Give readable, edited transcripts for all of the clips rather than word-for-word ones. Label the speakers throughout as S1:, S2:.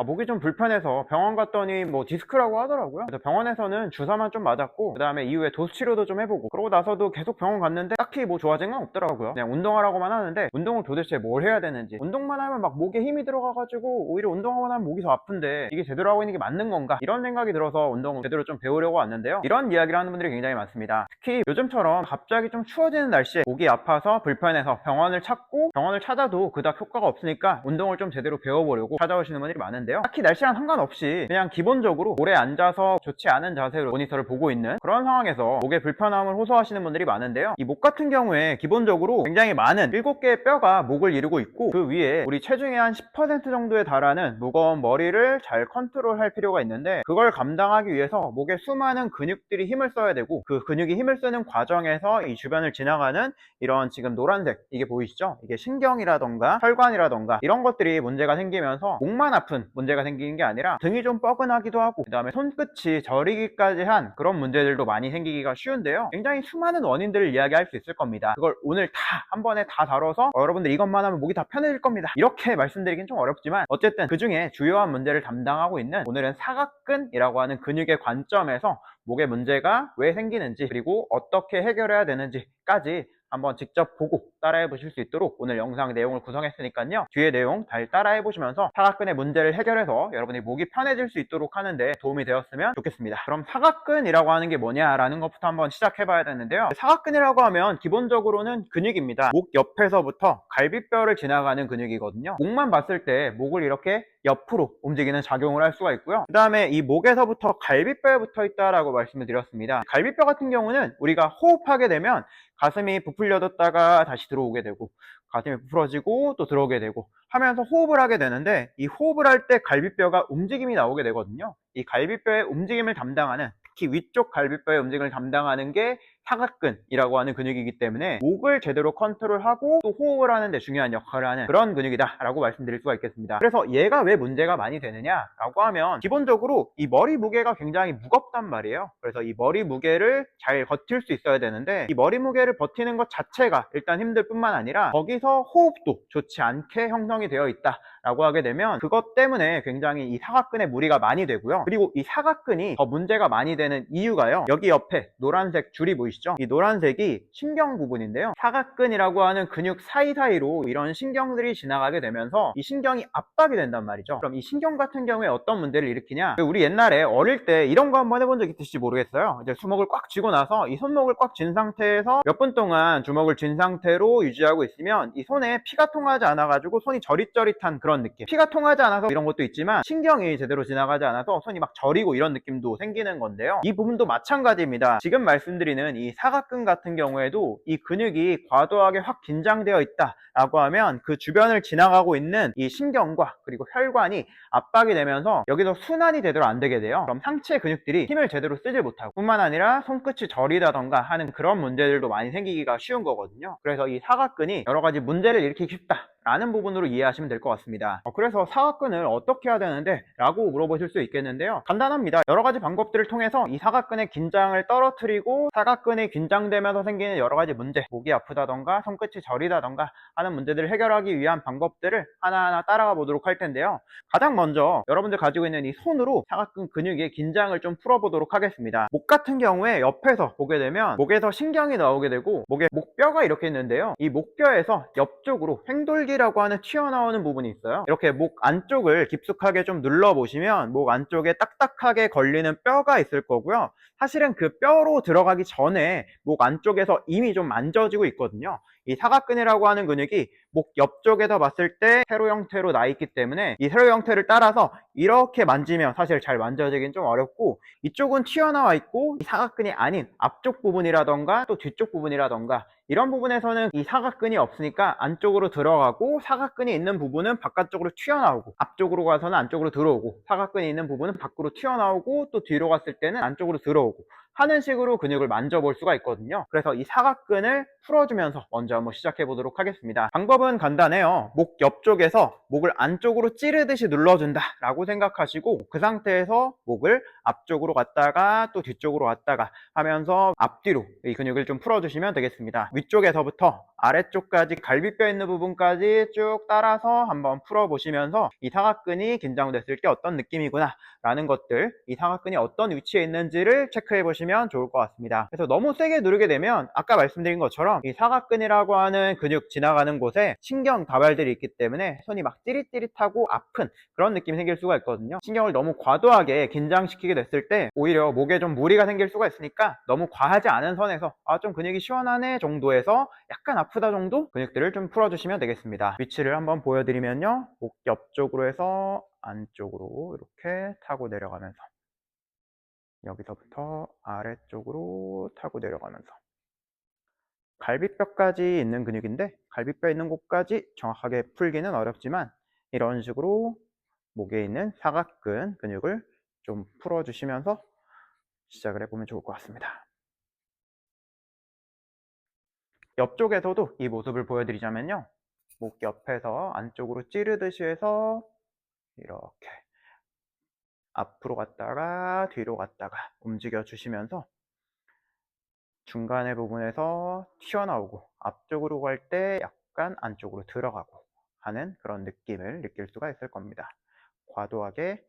S1: 목이 좀 불편해서 병원 갔더니 뭐 디스크라고 하더라고요. 그래서 병원에서는 주사만 좀 맞았고 그 다음에 이후에 도수 치료도 좀 해보고 그러고 나서도 계속 병원 갔는데 딱히 뭐 좋아진 건 없더라고요. 그냥 운동하라고만 하는데 운동을 도대체 뭘 해야 되는지, 운동만 하면 막 목에 힘이 들어가가지고 오히려 운동하고 나면 목이 더 아픈데 이게 제대로 하고 있는 게 맞는 건가, 이런 생각이 들어서 운동을 제대로 좀 배우려고 왔는데요. 이런 이야기를 하는 분들이 굉장히 많습니다. 특히 요즘처럼 갑자기 좀 추워지는 날씨에 목이 아파서 불편해서 병원을 찾고, 병원을 찾아도 그닥 효과가 없으니까 운동을 좀 제대로 배워보려고 찾아오시는 분들이 많은데요. 딱히 날씨랑 상관없이 그냥 기본적으로 오래 앉아서 좋지 않은 자세로 모니터를 보고 있는 그런 상황에서 목에 불편함을 호소하시는 분들이 많은데요. 이 목 같은 경우에 기본적으로 굉장히 많은 7개의 뼈가 목을 이루고 있고, 그 위에 우리 체중의 한 10% 정도에 달하는 무거운 머리를 잘 컨트롤할 필요가 있는데, 그걸 감당하기 위해서 목에 수많은 근육들이 힘을 써야 되고, 그 근육이 힘을 쓰는 과정에서 이 주변을 지나가는 이런 지금 노란색, 이게 보이시죠? 이게 신경이라던가 혈관이라던가 이런 것들이 문제가 생기면서 목만 아픈 문제가 생기는 게 아니라 등이 좀 뻐근하기도 하고, 그 다음에 손끝이 저리기까지 한 그런 문제들도 많이 생기기가 쉬운데요. 굉장히 수많은 원인들을 이야기할 수 있을 겁니다. 그걸 오늘 다 한 번에 다 다뤄서 여러분들 이것만 하면 목이 다 편해질 겁니다, 이렇게 말씀드리긴 좀 어렵지만, 어쨌든 그 중에 주요한 문제를 담당하고 있는, 오늘은 사각근이라고 하는 근육의 관점에서 목에 문제가 왜 생기는지, 그리고 어떻게 해결해야 되는지까지 한번 직접 보고 따라해 보실 수 있도록 오늘 영상 내용을 구성했으니까요, 뒤에 내용 잘 따라해 보시면서 사각근의 문제를 해결해서 여러분이 목이 편해질 수 있도록 하는데 도움이 되었으면 좋겠습니다. 그럼 사각근이라고 하는 게 뭐냐라는 것부터 한번 시작해 봐야 되는데요, 사각근이라고 하면 기본적으로는 근육입니다. 목 옆에서부터 갈비뼈를 지나가는 근육이거든요. 목만 봤을 때 목을 이렇게 옆으로 움직이는 작용을 할 수가 있고요. 그 다음에 이 목에서부터 갈비뼈에 붙어 있다라고 말씀을 드렸습니다. 갈비뼈 같은 경우는 우리가 호흡하게 되면 가슴이 부풀려졌다가 다시 들어오게 되고, 가슴이 부풀어지고 또 들어오게 되고 하면서 호흡을 하게 되는데, 이 호흡을 할 때 갈비뼈가 움직임이 나오게 되거든요. 이 갈비뼈의 움직임을 담당하는, 특히 위쪽 갈비뼈의 움직임을 담당하는 게 사각근이라고 하는 근육이기 때문에 목을 제대로 컨트롤하고 또 호흡을 하는 데 중요한 역할을 하는 그런 근육이다 라고 말씀드릴 수가 있겠습니다. 그래서 얘가 왜 문제가 많이 되느냐 라고 하면, 기본적으로 이 머리 무게가 굉장히 무겁단 말이에요. 그래서 이 머리 무게를 잘 버틸 수 있어야 되는데, 이 머리 무게를 버티는 것 자체가 일단 힘들 뿐만 아니라 거기서 호흡도 좋지 않게 형성이 되어 있다 라고 하게 되면, 그것 때문에 굉장히 이 사각근에 무리가 많이 되고요. 그리고 이 사각근이 더 문제가 많이 되는 이유가요, 여기 옆에 노란색 줄이 보이시죠? 이 노란색이 신경 부분인데요, 사각근이라고 하는 근육 사이사이로 이런 신경들이 지나가게 되면서 이 신경이 압박이 된단 말이죠. 그럼 이 신경 같은 경우에 어떤 문제를 일으키냐, 우리 옛날에 어릴 때 이런 거 한번 해본 적 있으실지 모르겠어요. 이제 주먹을 꽉 쥐고 나서 이 손목을 꽉 쥔 상태에서 몇 분 동안 주먹을 쥔 상태로 유지하고 있으면 이 손에 피가 통하지 않아 가지고 손이 저릿저릿한 그런 느낌, 피가 통하지 않아서 이런 것도 있지만 신경이 제대로 지나가지 않아서 손이 막 저리고 이런 느낌도 생기는 건데요, 이 부분도 마찬가지입니다. 지금 말씀드리는 이 사각근 같은 경우에도 이 근육이 과도하게 확 긴장되어 있다 라고 하면, 그 주변을 지나가고 있는 이 신경과 그리고 혈관이 압박이 되면서 여기서 순환이 제대로 안 되게 돼요. 그럼 상체 근육들이 힘을 제대로 쓰지 못하고, 뿐만 아니라 손끝이 저리다던가 하는 그런 문제들도 많이 생기기가 쉬운 거거든요. 그래서 이 사각근이 여러 가지 문제를 일으키기 쉽다 라는 부분으로 이해하시면 될 것 같습니다. 그래서 사각근을 어떻게 해야 되는데 라고 물어보실 수 있겠는데요, 간단합니다. 여러 가지 방법들을 통해서 이 사각근의 긴장을 떨어뜨리고, 사각근이 긴장되면서 생기는 여러 가지 문제, 목이 아프다던가 손끝이 저리다던가 하는 문제들을 해결하기 위한 방법들을 하나하나 따라가 보도록 할 텐데요, 가장 먼저 여러분들 가지고 있는 이 손으로 사각근 근육의 긴장을 좀 풀어보도록 하겠습니다. 목 같은 경우에 옆에서 보게 되면 목에서 신경이 나오게 되고, 목에 목뼈가 이렇게 있는데요, 이 목뼈에서 옆쪽으로 횡돌기라고 하는 튀어나오는 부분이 있어요. 이렇게 목 안쪽을 깊숙하게 좀 눌러보시면 목 안쪽에 딱딱하게 걸리는 뼈가 있을 거고요, 사실은 그 뼈로 들어가기 전에 목 안쪽에서 이미 좀 만져지고 있거든요. 이 사각근이라고 하는 근육이 목 옆쪽에서 봤을 때 세로 형태로 나 있기 때문에, 이 세로 형태를 따라서 이렇게 만지면 사실 잘 만져지긴 좀 어렵고, 이쪽은 튀어나와 있고 이 사각근이 아닌 앞쪽 부분이라던가 또 뒤쪽 부분이라던가 이런 부분에서는 이 사각근이 없으니까 안쪽으로 들어가고, 사각근이 있는 부분은 바깥쪽으로 튀어나오고, 앞쪽으로 가서는 안쪽으로 들어오고, 사각근이 있는 부분은 밖으로 튀어나오고, 또 뒤로 갔을 때는 안쪽으로 들어오고 하는 식으로 근육을 만져볼 수가 있거든요. 그래서 이 사각근을 풀어주면서 먼저 한번 시작해 보도록 하겠습니다. 방법은 간단해요. 목 옆쪽에서 목을 안쪽으로 찌르듯이 눌러준다 라고 생각하시고, 그 상태에서 목을 앞쪽으로 갔다가 또 뒤쪽으로 왔다가 하면서 앞뒤로 이 근육을 좀 풀어주시면 되겠습니다. 위쪽에서부터 아래쪽까지 갈비뼈 있는 부분까지 쭉 따라서 한번 풀어보시면서 이 사각근이 긴장됐을 때 어떤 느낌이구나 라는 것들, 이 사각근이 어떤 위치에 있는지를 체크해 보시면 좋을 것 같습니다. 그래서 너무 세게 누르게 되면 아까 말씀드린 것처럼 이 사각근이라고 하는 근육 지나가는 곳에 신경 다발들이 있기 때문에 손이 막 찌릿찌릿하고 아픈 그런 느낌이 생길 수가 있거든요. 신경을 너무 과도하게 긴장시키게 됐을 때 오히려 목에 좀 무리가 생길 수가 있으니까 너무 과하지 않은 선에서 좀 근육이 시원하네 정도에서 약간 아프다 정도 근육들을 좀 풀어주시면 되겠습니다. 위치를 한번 보여드리면요, 목 옆쪽으로 해서 안쪽으로 이렇게 타고 내려가면서, 여기서부터 아래쪽으로 타고 내려가면서, 갈비뼈까지 있는 근육인데 갈비뼈 있는 곳까지 정확하게 풀기는 어렵지만 이런 식으로 목에 있는 사각근 근육을 좀 풀어주시면서 시작을 해보면 좋을 것 같습니다. 옆쪽에서도 이 모습을 보여드리자면요, 목 옆에서 안쪽으로 찌르듯이 해서 이렇게 앞으로 갔다가 뒤로 갔다가 움직여 주시면서 중간의 부분에서 튀어나오고 앞쪽으로 갈 때 약간 안쪽으로 들어가고 하는 그런 느낌을 느낄 수가 있을 겁니다. 과도하게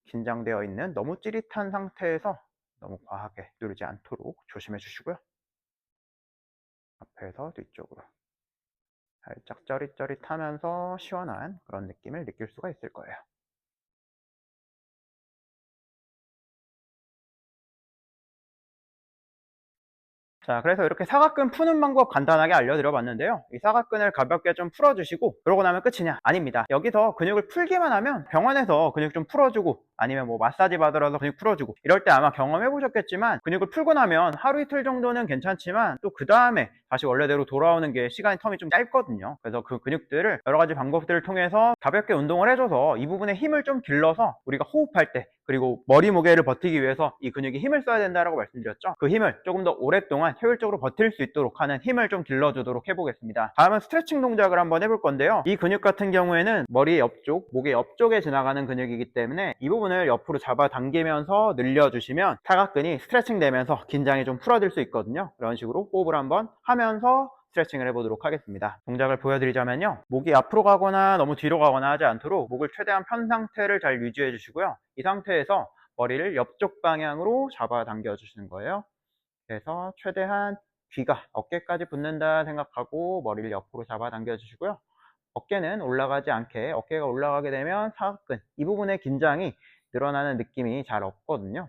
S1: 긴장되어 있는 너무 찌릿한 상태에서 너무 과하게 누르지 않도록 조심해 주시고요. 앞에서 뒤쪽으로 살짝 쩌릿쩌릿하면서 시원한 그런 느낌을 느낄 수가 있을 거예요. 자, 그래서 이렇게 사각근 푸는 방법 간단하게 알려드려 봤는데요, 이 사각근을 가볍게 좀 풀어주시고 그러고 나면 끝이냐? 아닙니다. 여기서 근육을 풀기만 하면 병원에서 근육 좀 풀어주고 아니면 뭐 마사지 받으러서 근육 풀어주고 이럴 때 아마 경험해 보셨겠지만, 근육을 풀고 나면 하루 이틀 정도는 괜찮지만 또 그 다음에 다시 원래대로 돌아오는 게 시간 텀이 좀 짧거든요. 그래서 그 근육들을 여러 가지 방법들을 통해서 가볍게 운동을 해줘서 이 부분에 힘을 좀 길러서 우리가 호흡할 때, 그리고 머리 무게를 버티기 위해서 이 근육이 힘을 써야 된다고 말씀드렸죠. 그 힘을 조금 더 오랫동안 효율적으로 버틸 수 있도록 하는 힘을 좀 길러주도록 해보겠습니다. 다음은 스트레칭 동작을 한번 해볼 건데요, 이 근육 같은 경우에는 머리 옆쪽, 목의 옆쪽에 지나가는 근육이기 때문에 이 부분을 옆으로 잡아당기면서 늘려주시면 사각근이 스트레칭 되면서 긴장이 좀 풀어질 수 있거든요. 이런 식으로 호흡을 한번 하면서 스트레칭을 해보도록 하겠습니다. 동작을 보여드리자면요, 목이 앞으로 가거나 너무 뒤로 가거나 하지 않도록 목을 최대한 편 상태를 잘 유지해 주시고요, 이 상태에서 머리를 옆쪽 방향으로 잡아당겨 주시는 거예요. 그래서 최대한 귀가 어깨까지 붙는다 생각하고 머리를 옆으로 잡아당겨 주시고요, 어깨는 올라가지 않게, 어깨가 올라가게 되면 사각근 이 부분의 긴장이 늘어나는 느낌이 잘 없거든요.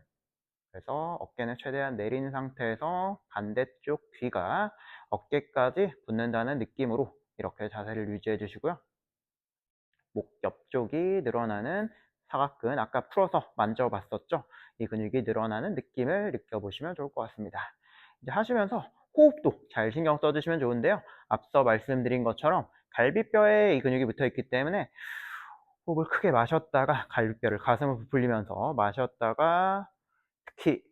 S1: 그래서 어깨는 최대한 내린 상태에서 반대쪽 귀가 어깨까지 붙는다는 느낌으로 이렇게 자세를 유지해 주시고요, 목 옆쪽이 늘어나는 사각근, 아까 풀어서 만져봤었죠? 이 근육이 늘어나는 느낌을 느껴보시면 좋을 것 같습니다. 이제 하시면서 호흡도 잘 신경 써주시면 좋은데요, 앞서 말씀드린 것처럼 갈비뼈에 이 근육이 붙어 있기 때문에 호흡을 크게 마셨다가 갈비뼈를 가슴을 부풀리면서 마셨다가 특히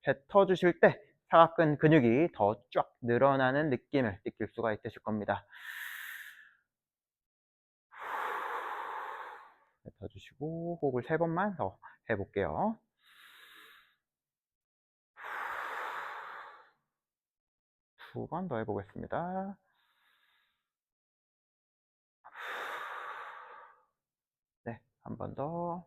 S1: 뱉어주실 때 사각근 근육이 더 쫙 늘어나는 느낌을 느낄 수가 있으실 겁니다. 뱉어주시고 호흡을 3번만 더 해볼게요. 2번 더 해보겠습니다. 네, 한 번 더.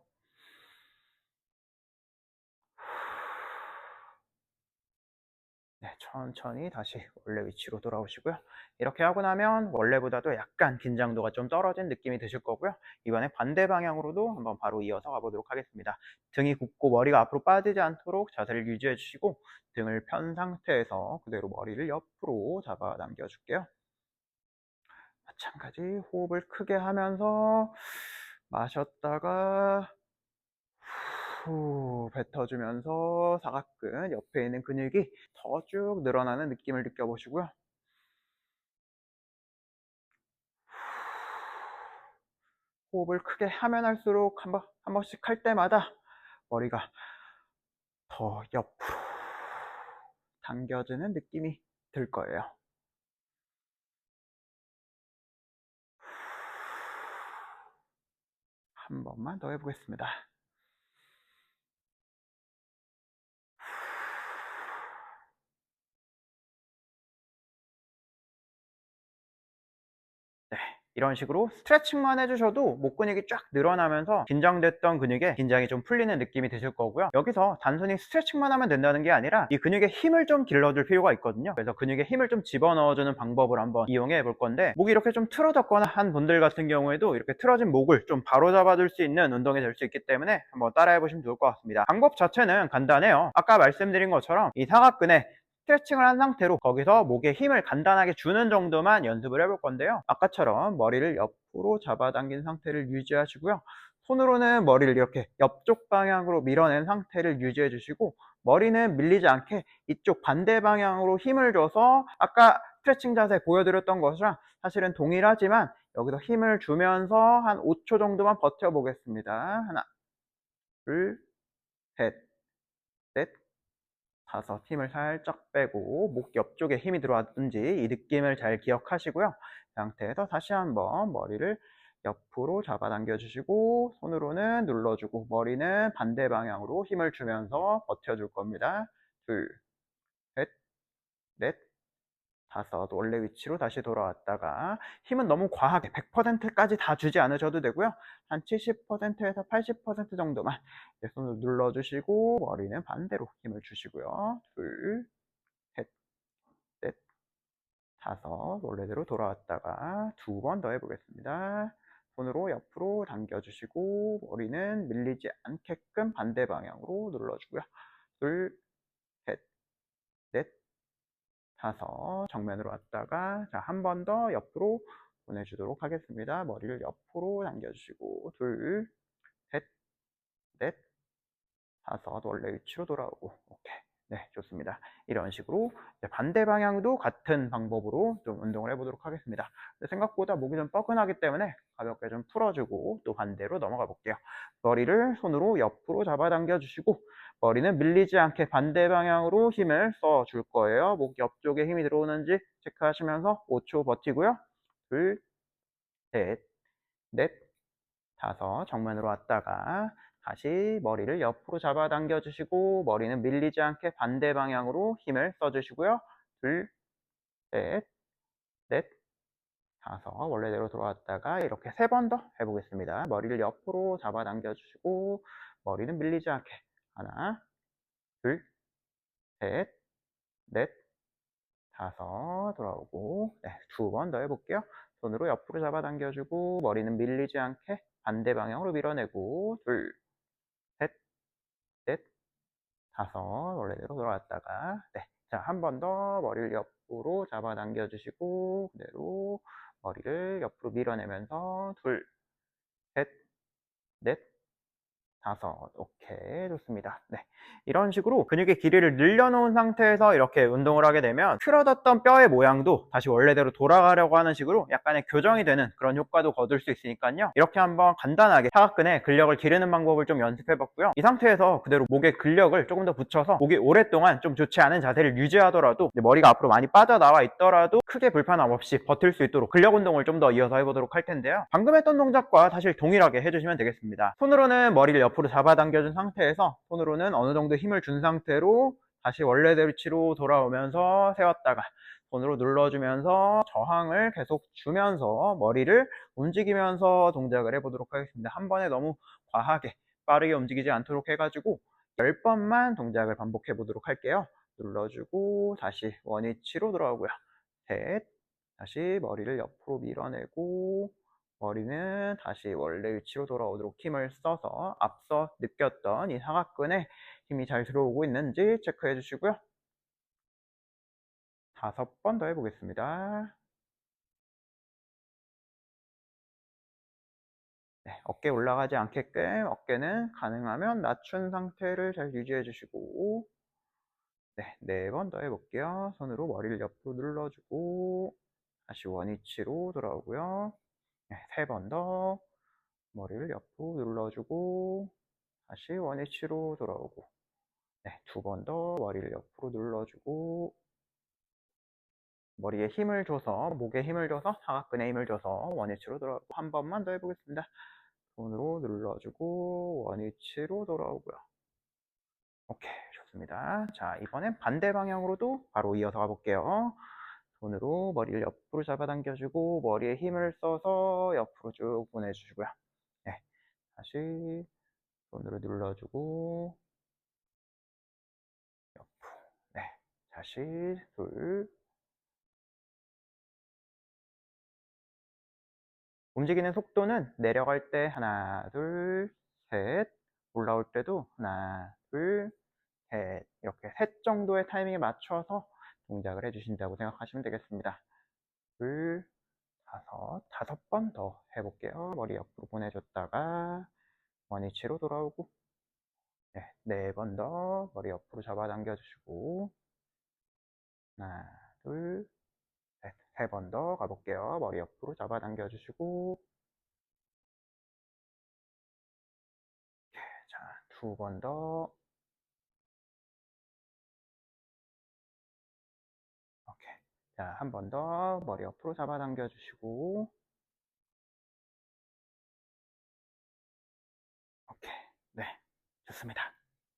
S1: 네, 천천히 다시 원래 위치로 돌아오시고요. 이렇게 하고 나면 원래보다도 약간 긴장도가 좀 떨어진 느낌이 드실 거고요. 이번에 반대 방향으로도 한번 바로 이어서 가보도록 하겠습니다. 등이 굽고 머리가 앞으로 빠지지 않도록 자세를 유지해 주시고 등을 편 상태에서 그대로 머리를 옆으로 잡아 당겨 줄게요. 마찬가지 호흡을 크게 하면서 마셨다가 후 뱉어주면서 사각근 옆에 있는 근육이 더 쭉 늘어나는 느낌을 느껴보시고요. 호흡을 크게 하면 할수록 한 번씩 할 때마다 머리가 더 옆으로 당겨지는 느낌이 들 거예요. 한 번만 더 해보겠습니다. 이런 식으로 스트레칭만 해주셔도 목 근육이 쫙 늘어나면서 긴장됐던 근육에 긴장이 좀 풀리는 느낌이 드실 거고요. 여기서 단순히 스트레칭만 하면 된다는 게 아니라 이 근육에 힘을 좀 길러줄 필요가 있거든요. 그래서 근육에 힘을 좀 집어넣어주는 방법을 한번 이용해 볼 건데, 목이 이렇게 좀 틀어졌거나 한 분들 같은 경우에도 이렇게 틀어진 목을 좀 바로 잡아줄 수 있는 운동이 될 수 있기 때문에 한번 따라해 보시면 좋을 것 같습니다. 방법 자체는 간단해요. 아까 말씀드린 것처럼 이 사각근에 스트레칭을 한 상태로 거기서 목에 힘을 간단하게 주는 정도만 연습을 해볼 건데요. 아까처럼 머리를 옆으로 잡아당긴 상태를 유지하시고요. 손으로는 머리를 이렇게 옆쪽 방향으로 밀어낸 상태를 유지해 주시고, 머리는 밀리지 않게 이쪽 반대 방향으로 힘을 줘서 아까 스트레칭 자세 보여드렸던 것이랑 사실은 동일하지만 여기서 힘을 주면서 한 5초 정도만 버텨보겠습니다. 하나, 둘, 셋, 넷, 다섯. 힘을 살짝 빼고 목 옆쪽에 힘이 들어왔든지 이 느낌을 잘 기억하시고요. 이 상태에서 다시 한번 머리를 옆으로 잡아당겨 주시고 손으로는 눌러주고 머리는 반대 방향으로 힘을 주면서 버텨줄 겁니다. 둘, 셋, 넷, 다섯. 원래 위치로 다시 돌아왔다가 힘은 너무 과하게 100%까지 다 주지 않으셔도 되고요. 한 70%에서 80% 정도만 손을 눌러주시고 머리는 반대로 힘을 주시고요. 둘, 셋, 넷, 다섯. 원래대로 돌아왔다가 두 번 더 해보겠습니다. 손으로 옆으로 당겨주시고 머리는 밀리지 않게끔 반대 방향으로 눌러주고요. 둘, 셋, 넷, 다섯. 정면으로 왔다가 자, 한 번 더 옆으로 보내주도록 하겠습니다. 머리를 옆으로 당겨주시고 둘, 셋, 넷, 다섯. 원래 위치로 돌아오고. 오케이. 네, 좋습니다. 이런 식으로 반대 방향도 같은 방법으로 좀 운동을 해보도록 하겠습니다. 생각보다 목이 좀 뻐근하기 때문에 가볍게 좀 풀어주고 또 반대로 넘어가 볼게요. 머리를 손으로 옆으로 잡아당겨 주시고 머리는 밀리지 않게 반대 방향으로 힘을 써 줄 거예요. 목 옆쪽에 힘이 들어오는지 체크하시면서 5초 버티고요. 둘, 셋, 넷, 다섯. 정면으로 왔다가 다시 머리를 옆으로 잡아당겨 주시고 머리는 밀리지 않게 반대 방향으로 힘을 써 주시고요. 둘, 셋, 넷, 다섯. 원래대로 돌아왔다가 이렇게 세 번 더 해보겠습니다. 머리를 옆으로 잡아당겨 주시고 머리는 밀리지 않게 하나, 둘, 셋, 넷, 다섯. 돌아오고 네, 두 번 더 해볼게요. 손으로 옆으로 잡아당겨주고 머리는 밀리지 않게 반대 방향으로 밀어내고 둘, 셋, 넷, 다섯. 원래대로 돌아왔다가 네, 자, 한 번 더 머리를 옆으로 잡아당겨주시고 그대로 머리를 옆으로 밀어내면서 둘, 셋, 넷, 다섯. 오케이, 좋습니다. 네, 이런 식으로 근육의 길이를 늘려놓은 상태에서 이렇게 운동을 하게 되면 틀어졌던 뼈의 모양도 다시 원래대로 돌아가려고 하는 식으로 약간의 교정이 되는 그런 효과도 거둘 수 있으니까요. 이렇게 한번 간단하게 사각근의 근력을 기르는 방법을 좀 연습해 봤고요. 이 상태에서 그대로 목에 근력을 조금 더 붙여서 목이 오랫동안 좀 좋지 않은 자세를 유지하더라도 머리가 앞으로 많이 빠져나와 있더라도 크게 불편함 없이 버틸 수 있도록 근력 운동을 좀 더 이어서 해보도록 할 텐데요. 방금 했던 동작과 사실 동일하게 해주시면 되겠습니다. 손으로는 머리를 옆으로 잡아당겨준 상태에서 손으로는 어느 정도 힘을 준 상태로 다시 원래대로 위치로 돌아오면서 세웠다가 손으로 눌러주면서 저항을 계속 주면서 머리를 움직이면서 동작을 해보도록 하겠습니다. 한 번에 너무 과하게 빠르게 움직이지 않도록 해가지고 10번만 동작을 반복해 보도록 할게요. 눌러주고 다시 원위치로 돌아오고요. 셋, 다시 머리를 옆으로 밀어내고 머리는 다시 원래 위치로 돌아오도록 힘을 써서 앞서 느꼈던 이 사각근에 힘이 잘 들어오고 있는지 체크해 주시고요. 5번 더 해보겠습니다. 네, 어깨 올라가지 않게끔 어깨는 가능하면 낮춘 상태를 잘 유지해 주시고 네, 4번 더 해볼게요. 손으로 머리를 옆으로 눌러주고 다시 원위치로 돌아오고요. 네, 3번 더 머리를 옆으로 눌러주고 다시 원위치로 돌아오고 네, 2번 더 머리를 옆으로 눌러주고 머리에 힘을 줘서 목에 힘을 줘서 사각근에 힘을 줘서 원위치로 돌아오고 한 번만 더 해보겠습니다. 손으로 눌러주고 원위치로 돌아오고요. 오케이, 좋습니다. 자, 이번엔 반대 방향으로도 바로 이어서 가볼게요. 손으로 머리를 옆으로 잡아당겨주고 머리에 힘을 써서 옆으로 쭉 보내주시고요. 네, 다시 손으로 눌러주고 옆으로. 네, 다시 둘. 움직이는 속도는 내려갈 때 하나, 둘, 셋, 올라올 때도 하나, 둘, 셋, 이렇게 셋 정도의 타이밍에 맞춰서 동작을 해주신다고 생각하시면 되겠습니다. 둘, 다섯 번 더 해볼게요. 머리 옆으로 보내줬다가 원위치로 돌아오고, 네 번 더 머리 옆으로 잡아당겨 주시고, 하나, 둘, 셋, 세 번 더 가볼게요. 머리 옆으로 잡아당겨 주시고, 자, 두 번 더. 오케이. 자, 한 번 더 머리 옆으로 잡아당겨 주시고, 오케이. 네, 좋습니다.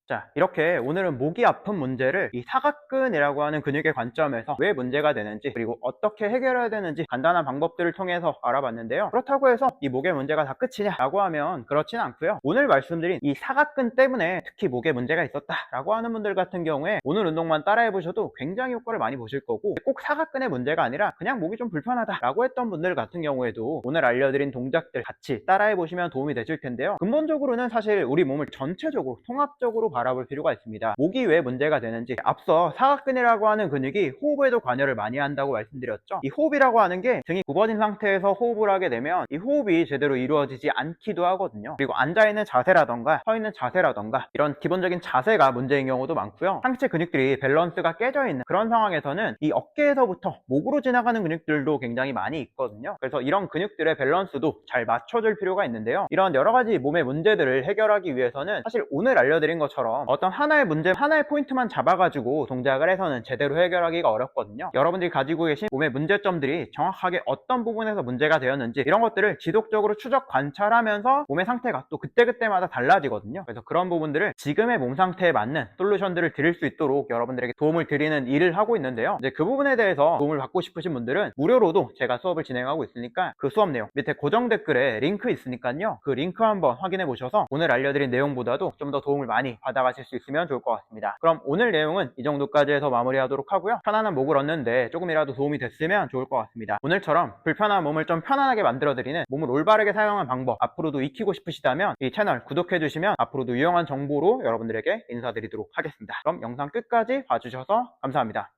S1: 자, 이렇게 오늘은 목이 아픈 문제를 이 사각근이라고 하는 근육의 관점에서 왜 문제가 되는지, 그리고 어떻게 해결해야 되는지 간단한 방법들을 통해서 알아봤는데요. 그렇다고 해서 이 목의 문제가 다 끝이냐라고 하면 그렇지는 않고요. 오늘 말씀드린 이 사각근 때문에 특히 목에 문제가 있었다라고 하는 분들 같은 경우에 오늘 운동만 따라해 보셔도 굉장히 효과를 많이 보실 거고, 꼭 사각근의 문제가 아니라 그냥 목이 좀 불편하다라고 했던 분들 같은 경우에도 오늘 알려드린 동작들 같이 따라해 보시면 도움이 되실 텐데요. 근본적으로는 사실 우리 몸을 전체적으로 통합적으로 바라볼 필요가 있습니다. 목이 왜 문제가 되는지, 앞서 사각근이라고 하는 근육이 호흡에도 관여를 많이 한다고 말씀드렸죠. 이 호흡이라고 하는 게 등이 굽어진 상태에서 호흡을 하게 되면 이 호흡이 제대로 이루어지지 않기도 하거든요. 그리고 앉아있는 자세라던가 서있는 자세라던가 이런 기본적인 자세가 문제인 경우도 많고요. 상체 근육들이 밸런스가 깨져 있는 그런 상황에서는 이 어깨에서부터 목으로 지나가는 근육들도 굉장히 많이 있거든요. 그래서 이런 근육들의 밸런스도 잘 맞춰줄 필요가 있는데요. 이런 여러가지 몸의 문제들을 해결하기 위해서는 사실 오늘 알려드린 것처럼 어떤 하나의 문제, 하나의 포인트만 잡아가지고 동작을 해서는 제대로 해결하기가 어렵거든요. 여러분들이 가지고 계신 몸의 문제점들이 정확하게 어떤 부분에서 문제가 되었는지 이런 것들을 지속적으로 추적 관찰하면서 몸의 상태가 또 그때그때마다 달라지거든요. 그래서 그런 부분들을 지금의 몸 상태에 맞는 솔루션들을 드릴 수 있도록 여러분들에게 도움을 드리는 일을 하고 있는데요. 이제 그 부분에 대해서 도움을 받고 싶으신 분들은 무료로도 제가 수업을 진행하고 있으니까 그 수업 내용 밑에 고정 댓글에 링크 있으니까요. 그 링크 한번 확인해 보셔서 오늘 알려드린 내용보다도 좀 더 도움을 많이 받아가실 수 있으면 좋을 것 같습니다. 그럼 오늘 내용은 이 정도까지 해서 마무리하도록 하고요. 편안한 목을 얻는데 조금이라도 도움이 됐으면 좋을 것 같습니다. 오늘처럼 불편한 몸을 좀 편안하게 만들어드리는, 몸을 올바르게 사용하는 방법 앞으로도 익히고 싶으시다면 이 채널 구독해주시면 앞으로도 유용한 정보로 여러분들에게 인사드리도록 하겠습니다. 그럼 영상 끝까지 봐주셔서 감사합니다.